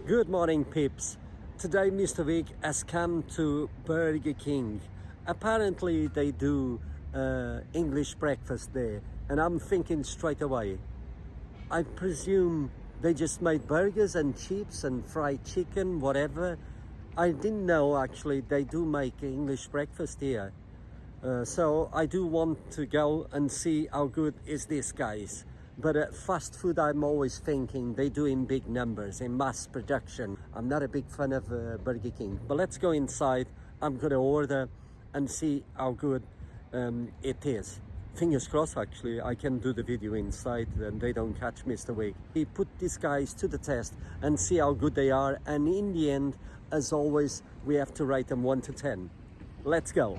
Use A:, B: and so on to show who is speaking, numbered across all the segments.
A: Good morning, peeps. Today Mr. Big has come to Burger King. Apparently they do English breakfast there, and I'm thinking straight away, I presume they just made burgers and chips and fried chicken, whatever. I didn't know actually they do make English breakfast here. So I do want to go and see how good is this, guys. But fast food, I'm always thinking they do in big numbers, in mass production. I'm not a big fan of Burger King. But let's go inside. I'm gonna order and see how good it is. Fingers crossed, actually, I can do the video inside and they don't catch Mr. Wig. He put these guys to the test and see how good they are. And in the end, as always, we have to rate them 1 to 10. Let's go.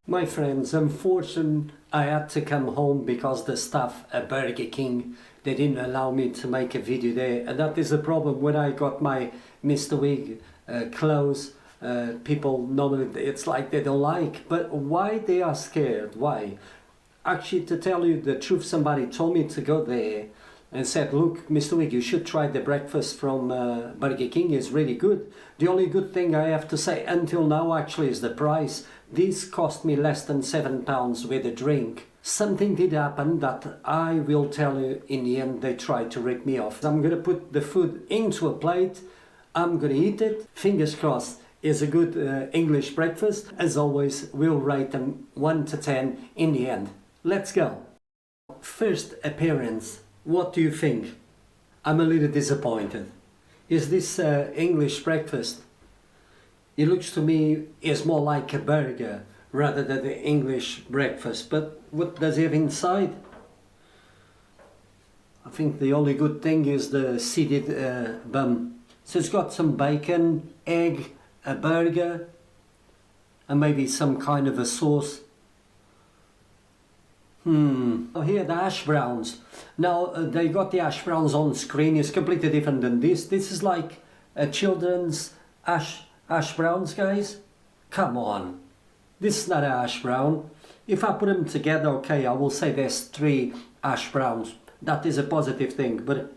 A: My friends, unfortunately I had to come home because the staff at Burger King, they didn't allow me to make a video there, and that is the problem. When I got my Mr. Wig clothes, people normally, it's like they don't like, but why they are scared? Why? Actually, to tell you the truth, somebody told me to go there and said, look, Mr. Wig, you should try the breakfast from Burger King, it's really good. The only good thing I have to say until now actually is the price. This cost me less than £7 with a drink. Something did happen that I will tell you in the end. They tried to rip me off. I'm gonna put the food into a plate, I'm gonna eat it. Fingers crossed, it's a good English breakfast. As always, we'll rate them 1 to 10 in the end. Let's go. First appearance. What do you think? I'm a little disappointed. Is this English breakfast? It looks to me is more like a burger rather than the English breakfast. But what does it have inside? I think the only good thing is the seeded bun. So it's got some bacon, egg, a burger, and maybe some kind of a sauce. Oh, here the hash browns. Now they got the hash browns on screen. It's completely different than this. This is like a children's hash browns, guys. Come on, this is not a hash brown. If I put them together, okay, I will say there's 3 hash browns. That is a positive thing. But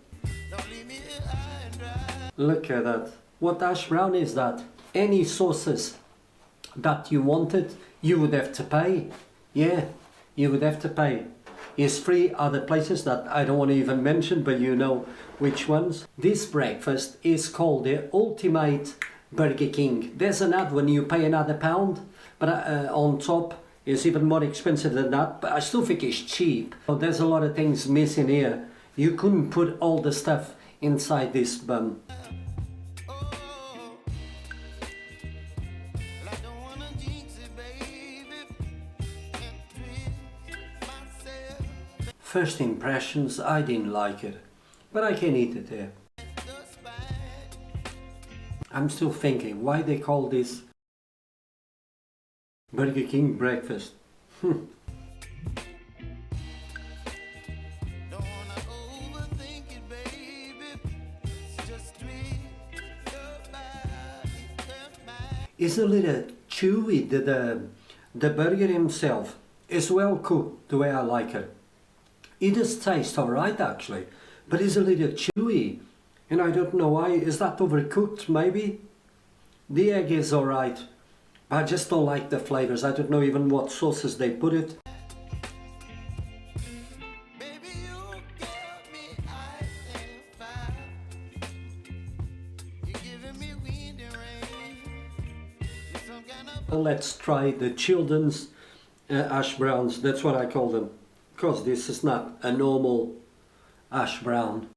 A: look at that. What hash brown is that? Any sauces that you wanted, you would have to pay. Yeah. You would have to pay. There's 3 other places that I don't want to even mention, but you know which ones. This breakfast is called the Ultimate Burger King. There's another one, you pay another £1, but on top is even more expensive than that, but I still think it's cheap. So there's a lot of things missing here. You couldn't put all the stuff inside this bun. First impressions, I didn't like it, but I can eat it there. I'm still thinking why they call this Burger King breakfast. It's a little chewy. The burger himself is well cooked the way I like it. It does taste alright actually, but it's a little chewy, and I don't know why. Is that overcooked maybe? The egg is alright, but I just don't like the flavors. I don't know even what sauces they put it. Let's try the children's hash browns. That's what I call them, because this is not a normal hash brown.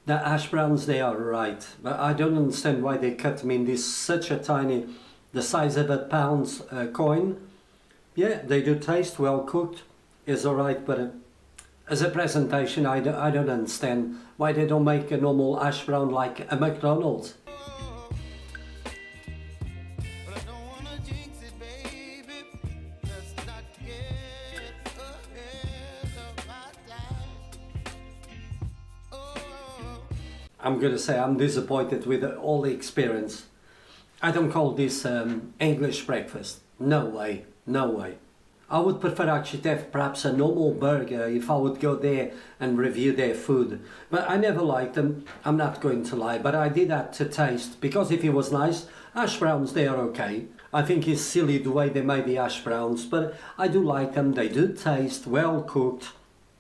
A: The hash browns, they are right, but I don't understand why they cut them in this such a tiny, the size of a pound coin. Yeah, they do taste well cooked, is alright, but as a presentation, I don't understand why they don't make a normal hash brown like a McDonald's. I'm gonna say I'm disappointed with all the experience. I don't call this English breakfast. No way, no way. I would prefer actually to have perhaps a normal burger if I would go there and review their food. But I never liked them, I'm not going to lie, but I did that to taste, because if it was nice, hash browns, they are okay. I think it's silly the way they made the hash browns, but I do like them, they do taste well cooked.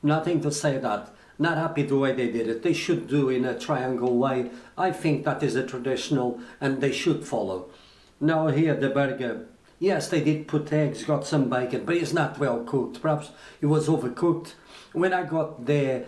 A: Nothing to say that. Not happy the way they did it. They should do in a triangle way. I think that is a traditional and they should follow. Now here the burger. Yes, they did put eggs, got some bacon, but it's not well cooked. Perhaps it was overcooked. When I got there,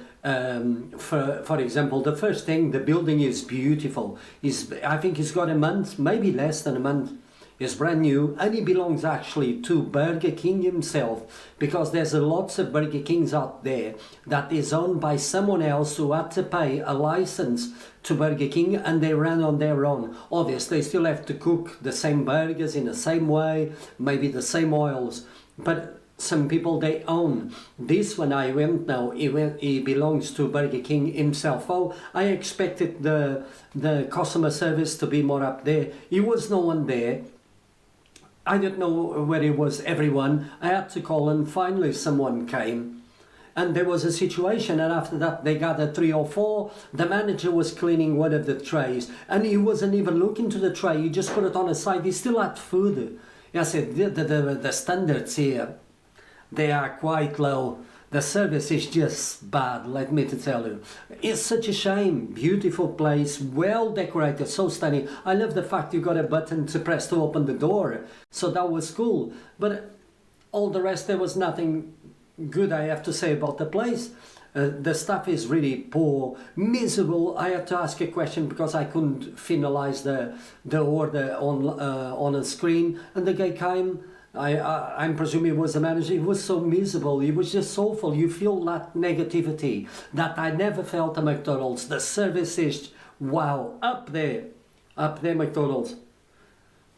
A: for example, the first thing, the building is beautiful. I think it's got a month, maybe less than a month. It's brand new, and it belongs actually to Burger King himself, because there's lots of Burger Kings out there that is owned by someone else who had to pay a license to Burger King, and they ran on their own. Obviously, they still have to cook the same burgers in the same way, maybe the same oils, but some people they own. This when I went now, it belongs to Burger King himself. Oh, I expected the customer service to be more up there. It was no one there. I don't know where it was, everyone. I had to call, and finally someone came. And there was a situation, and after that they gathered 3 or 4. The manager was cleaning one of the trays, and he wasn't even looking to the tray. He just put it on a side. He still had food. I said, the standards here, they are quite low. The service is just bad, let me to tell you. It's such a shame. Beautiful place, well decorated, so stunning. I love the fact you got a button to press to open the door. So that was cool. But all the rest, there was nothing good I have to say about the place. The stuff is really poor, miserable. I had to ask a question because I couldn't finalize the order on a screen. And the guy came. I'm presuming it was the manager. It was so miserable. It was just soulful. You feel that negativity that I never felt at McDonald's. The service is wow, up there, McDonald's.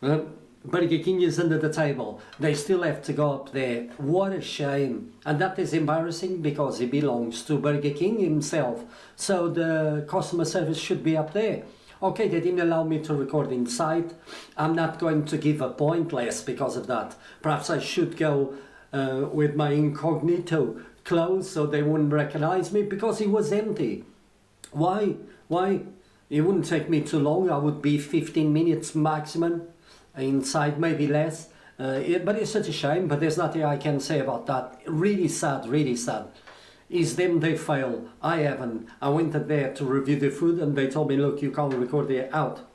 A: Burger King is under the table. They still have to go up there. What a shame. And that is embarrassing because it belongs to Burger King himself. So the customer service should be up there. Okay, they didn't allow me to record inside. I'm not going to give a point less because of that. Perhaps I should go with my incognito clothes so they wouldn't recognize me, because it was empty. Why? It wouldn't take me too long. I would be 15 minutes maximum inside, maybe less. But it's such a shame, but there's nothing I can say about that. Really sad, really sad. Is them they fail. I haven't. I went there to review the food and they told me, look, you can't record it out.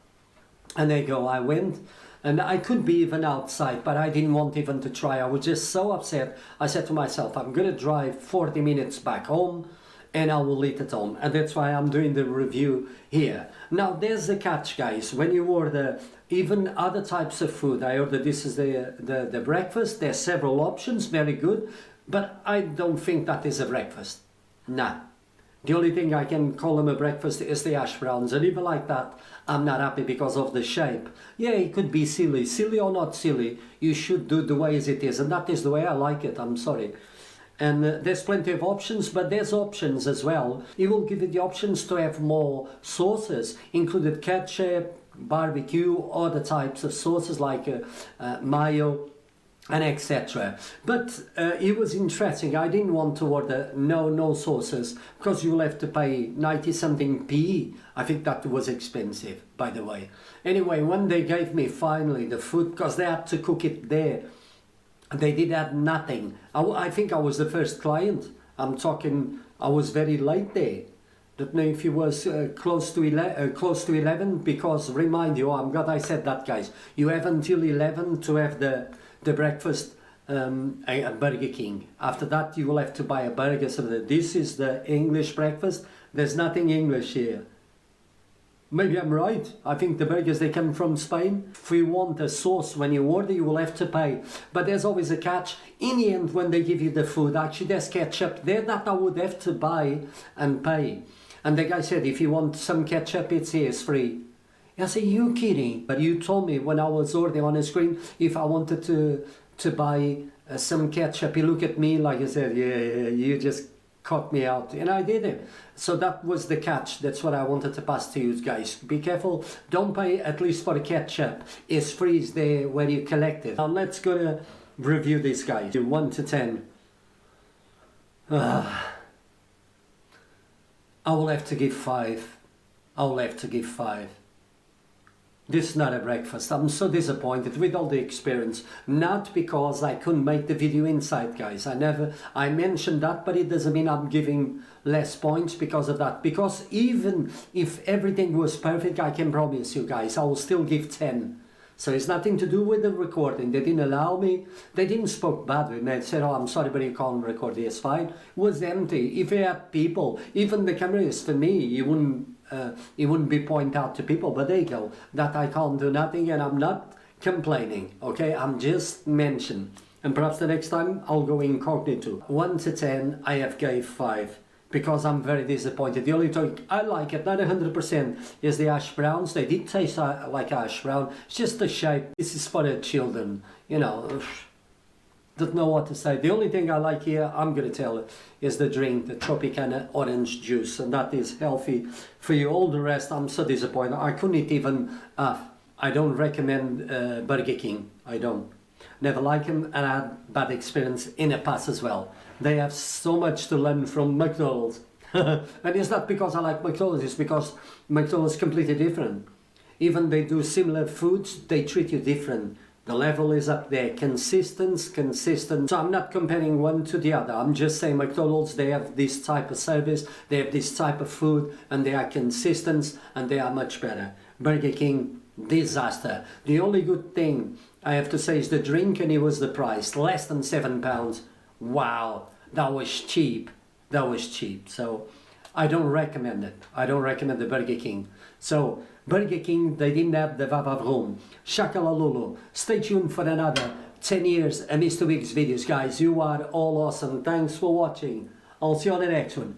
A: And they go, I went, and I could be even outside, but I didn't want even to try. I was just so upset. I said to myself, I'm going to drive 40 minutes back home and I will eat at home. And that's why I'm doing the review here. Now, there's the catch, guys. When you order even other types of food, I ordered, this is the breakfast. There's several options, very good. But I don't think that is a breakfast. Nah. The only thing I can call them a breakfast is the hash browns. And even like that, I'm not happy because of the shape. Yeah, it could be silly. Silly or not silly, you should do the way as it is. And that is the way I like it, I'm sorry. And there's plenty of options, but there's options as well. It will give you the options to have more sauces, included ketchup, barbecue, other types of sauces like mayo, and etc. But it was interesting. I didn't want to order no sauces because you will have to pay 90 something p. I think that was expensive, by the way. Anyway, when they gave me finally the food, because they had to cook it there, they did have nothing. I think I was the first client. I'm talking, I was very late there. Don't know if it was close to 11, because remind you, I'm glad I said that, guys. You have until 11 to have the breakfast at Burger King. After that, you will have to buy a burger. So this is the English breakfast. There's nothing English here. Maybe I'm right. I think the burgers, they come from Spain. If you want a sauce when you order, you will have to pay. But there's always a catch. In the end, when they give you the food, actually there's ketchup there that I would have to buy and pay. And the guy said, if you want some ketchup, it's here, it's free. I said, you kidding? But you told me when I was ordering on the screen, if I wanted to buy some ketchup, he looked at me like he said, yeah, you just cut me out, and I did it. So that was the catch. That's what I wanted to pass to you guys. Be careful, don't pay at least for the ketchup. It's free there where you collect it. Now let's go to review this guy. 1 to 10. I will have to give 5. I will have to give 5. This is not a breakfast. I'm so disappointed with all the experience. Not because I couldn't make the video inside, guys. I mentioned that, but it doesn't mean I'm giving less points because of that. Because even if everything was perfect, I can promise you guys, I will still give 10. So it's nothing to do with the recording. They didn't allow me. They didn't spoke bad with me. They said, oh, I'm sorry, but you can't record this. Fine. It was empty. If you had people, even the camera is for me, it wouldn't be pointed out to people, but there you go. That I can't do nothing, and I'm not complaining, okay? I'm just mentioning. And perhaps the next time I'll go incognito. 1 to 10, I have gave 5. Because I'm very disappointed. The only thing I like it, not 100%, is the hash browns. They did taste like hash brown. It's just the shape. This is for the children, you know. Don't know what to say. The only thing I like here, I'm going to tell you, is the drink, the Tropicana orange juice. And that is healthy for you. All the rest, I'm so disappointed. I couldn't even, I don't recommend Burger King. I don't. Never like them, and I had bad experience in the past as well. They have so much to learn from McDonald's. And it's not because I like McDonald's, it's because McDonald's is completely different. Even they do similar foods, they treat you different. The level is up there, consistent. So I'm not comparing one to the other. I'm just saying McDonald's, they have this type of service, they have this type of food, and they are consistent, and they are much better. Burger King, disaster. The only good thing I have to say is the drink, and it was the price, less than £7. Wow, that was cheap. That was cheap. So I don't recommend it. I don't recommend the Burger King. So Burger King, they didn't have the Vavavroom. Shakalalulu. Stay tuned for another 10 years of Mr. Week's videos, guys. You are all awesome. Thanks for watching. I'll see you on the next one.